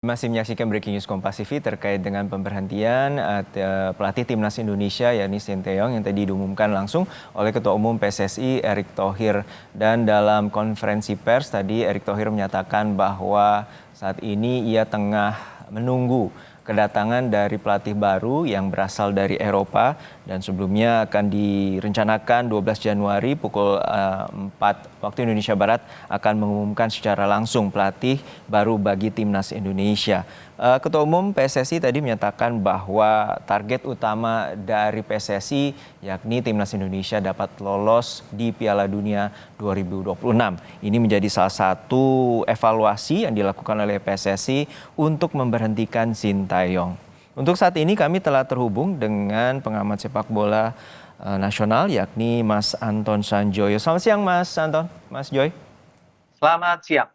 Masih menyaksikan Breaking News Kompas TV terkait dengan pemberhentian pelatih Timnas Indonesia yakni Sinteyong yang tadi diumumkan langsung oleh Ketua Umum PSSI Erick Thohir. Dan dalam konferensi pers tadi Erick Thohir menyatakan bahwa saat ini ia tengah menunggu kedatangan dari pelatih baru yang berasal dari Eropa dan sebelumnya akan direncanakan 12 Januari pukul 4 waktu Indonesia Barat akan mengumumkan secara langsung pelatih baru bagi Timnas Indonesia. Ketua Umum PSSI tadi menyatakan bahwa target utama dari PSSI yakni Timnas Indonesia dapat lolos di Piala Dunia 2026. Ini menjadi salah satu evaluasi yang dilakukan oleh PSSI untuk memberhentikan Sinteyong. Untuk saat ini kami telah terhubung dengan pengamat sepak bola nasional yakni Mas Anton Sanjoyo. Selamat siang Mas Anton, Mas Joy. Selamat siang.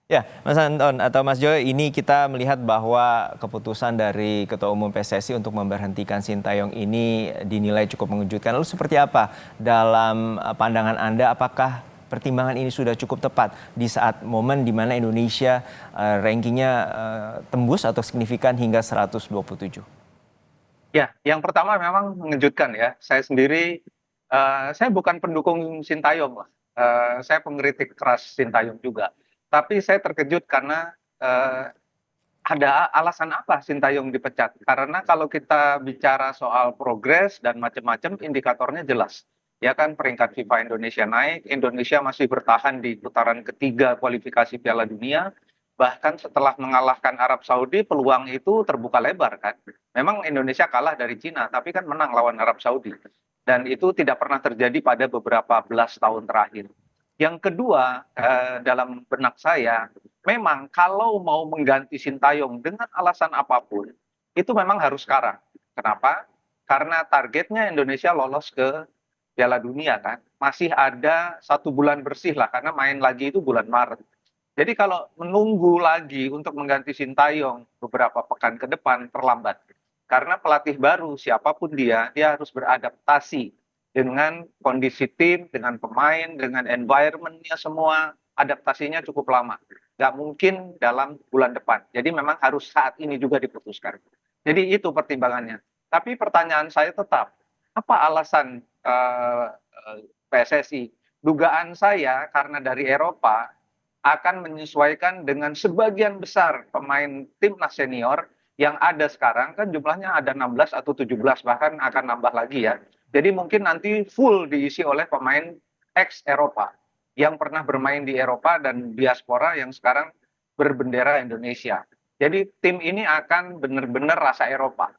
Ya, Mas Anton atau Mas Joy, ini kita melihat bahwa keputusan dari Ketua Umum PSSI untuk memberhentikan Sinteyong ini dinilai cukup mengejutkan. Lalu seperti apa dalam pandangan Anda, apakah pertimbangan ini sudah cukup tepat di saat momen di mana Indonesia rankingnya tembus atau signifikan hingga 127? Ya, yang pertama memang mengejutkan ya. Saya sendiri, saya bukan pendukung Sintayong lah. Saya pengkritik keras Sintayong juga. Tapi saya terkejut karena ada alasan apa Sintayong dipecat. Karena kalau kita bicara soal progres dan macam-macam, indikatornya jelas. Ya kan, peringkat FIFA Indonesia naik, Indonesia masih bertahan di putaran ketiga kualifikasi Piala Dunia. Bahkan setelah mengalahkan Arab Saudi, peluang itu terbuka lebar kan. Memang Indonesia kalah dari Cina, tapi kan menang lawan Arab Saudi. Dan itu tidak pernah terjadi pada beberapa belas tahun terakhir. Yang kedua, dalam benak saya, memang kalau mau mengganti Sintayong dengan alasan apapun, itu memang harus sekarang. Kenapa? Karena targetnya Indonesia lolos ke Piala Dunia kan. Masih ada 1 bulan bersih lah, karena main lagi itu bulan Maret. Jadi kalau menunggu lagi untuk mengganti Sintayong beberapa pekan ke depan terlambat. Karena pelatih baru siapapun dia harus beradaptasi dengan kondisi tim, dengan pemain, dengan environment-nya semua, adaptasinya cukup lama. Nggak mungkin dalam bulan depan. Jadi memang harus saat ini juga diputuskan. Jadi itu pertimbangannya. Tapi pertanyaan saya tetap, apa alasan PSSI? Dugaan saya karena dari Eropa akan menyesuaikan dengan sebagian besar pemain timnas senior yang ada sekarang, kan jumlahnya ada 16 atau 17, bahkan akan nambah lagi ya. Jadi mungkin nanti full diisi oleh pemain ex-Eropa yang pernah bermain di Eropa dan diaspora yang sekarang berbendera Indonesia. Jadi tim ini akan benar-benar rasa Eropa.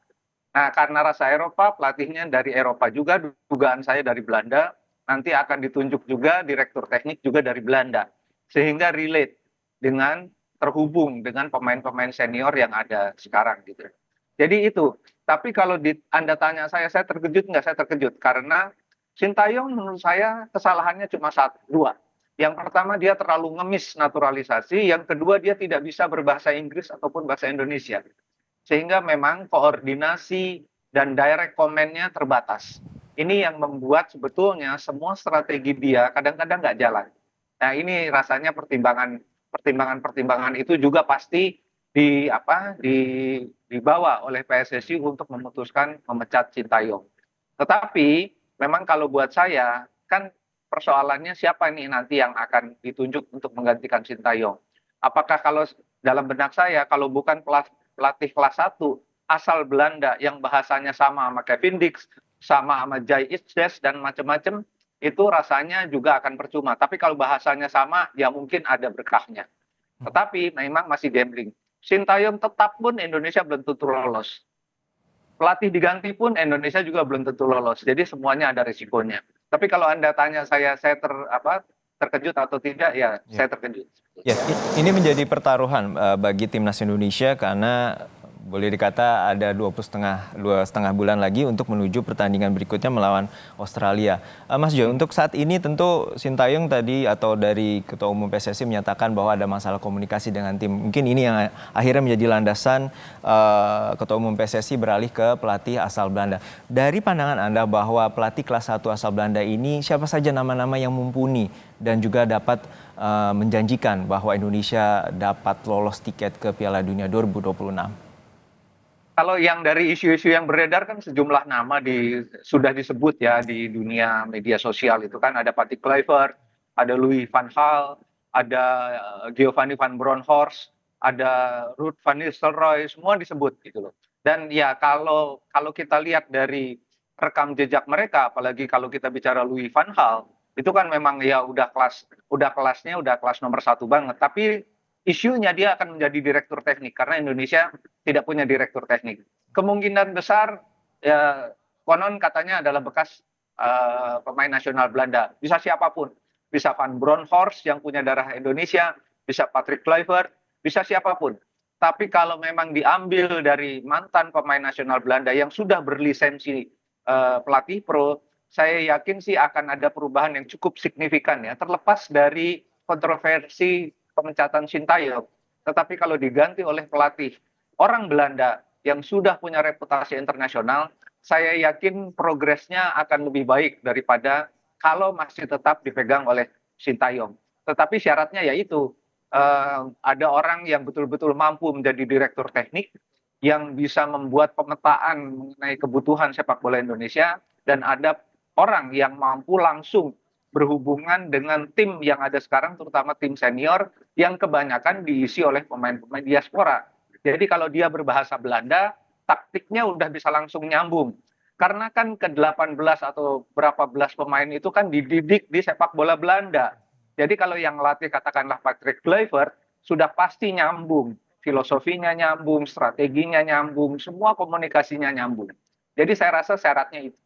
Nah, karena rasa Eropa, pelatihnya dari Eropa juga, dugaan saya dari Belanda, nanti akan ditunjuk juga direktur teknik juga dari Belanda. Sehingga relate dengan terhubung dengan pemain-pemain senior yang ada sekarang gitu. Jadi itu. Tapi kalau Anda tanya saya terkejut nggak? Saya terkejut karena Sintayong menurut saya kesalahannya cuma dua. Yang pertama dia terlalu ngemis naturalisasi, yang kedua dia tidak bisa berbahasa Inggris ataupun bahasa Indonesia. Sehingga memang koordinasi dan direct comment-nya terbatas. Ini yang membuat sebetulnya semua strategi dia kadang-kadang nggak jalan. Nah, ini rasanya pertimbangan itu juga pasti dibawa oleh PSSI untuk memutuskan memecat Sintayong. Tetapi memang kalau buat saya kan persoalannya siapa nih nanti yang akan ditunjuk untuk menggantikan Sintayong. Apakah kalau dalam benak saya kalau bukan pelatih kelas 1 asal Belanda yang bahasanya sama Kevin Dix, sama Jai Itzes dan macam-macam, itu rasanya juga akan percuma. Tapi kalau bahasanya sama, ya mungkin ada berkahnya. Tetapi memang masih gambling. Sintayong tetap pun Indonesia belum tentu lolos. Pelatih diganti pun Indonesia juga belum tentu lolos. Jadi semuanya ada risikonya. Tapi kalau Anda tanya saya terkejut atau tidak, ya saya terkejut. Ya, ini menjadi pertaruhan bagi Timnas Indonesia karena Boleh dikata ada 2,5 bulan lagi untuk menuju pertandingan berikutnya melawan Australia. Mas Jo, untuk saat ini tentu Sintayong tadi atau dari Ketua Umum PSSI menyatakan bahwa ada masalah komunikasi dengan tim. Mungkin ini yang akhirnya menjadi landasan Ketua Umum PSSI beralih ke pelatih asal Belanda. Dari pandangan Anda bahwa pelatih kelas 1 asal Belanda ini siapa saja nama-nama yang mumpuni dan juga dapat menjanjikan bahwa Indonesia dapat lolos tiket ke Piala Dunia 2026? Kalau yang dari isu-isu yang beredar kan sejumlah nama sudah disebut ya di dunia media sosial itu kan ada Patrick Kluivert, ada Louis van Gaal, ada Giovanni van Bronckhorst, ada Ruud van Nistelrooy, semua disebut gitu loh. Dan ya kalau kita lihat dari rekam jejak mereka, apalagi kalau kita bicara Louis van Gaal, itu kan memang ya kelasnya udah kelas nomor satu banget. Tapi isunya dia akan menjadi direktur teknik karena Indonesia tidak punya direktur teknik. Kemungkinan besar ya, konon katanya adalah bekas pemain nasional Belanda. Bisa siapapun. Bisa Van Bronckhorst yang punya darah Indonesia, bisa Patrick Kluivert, bisa siapapun. Tapi kalau memang diambil dari mantan pemain nasional Belanda yang sudah berlisensi pelatih pro, saya yakin sih akan ada perubahan yang cukup signifikan ya. Terlepas dari kontroversi pemecatan Sintayong. Tetapi kalau diganti oleh pelatih orang Belanda yang sudah punya reputasi internasional, saya yakin progresnya akan lebih baik daripada kalau masih tetap dipegang oleh Sintayong. Tetapi syaratnya yaitu ada orang yang betul-betul mampu menjadi direktur teknik yang bisa membuat pemetaan mengenai kebutuhan sepak bola Indonesia dan ada orang yang mampu langsung berhubungan dengan tim yang ada sekarang, terutama tim senior yang kebanyakan diisi oleh pemain-pemain diaspora. Jadi kalau dia berbahasa Belanda, taktiknya udah bisa langsung nyambung. Karena kan ke-18 atau berapa belas pemain itu kan dididik di sepak bola Belanda. Jadi kalau yang latih katakanlah Patrick Kluivert, sudah pasti nyambung. Filosofinya nyambung, strateginya nyambung, semua komunikasinya nyambung. Jadi saya rasa syaratnya itu.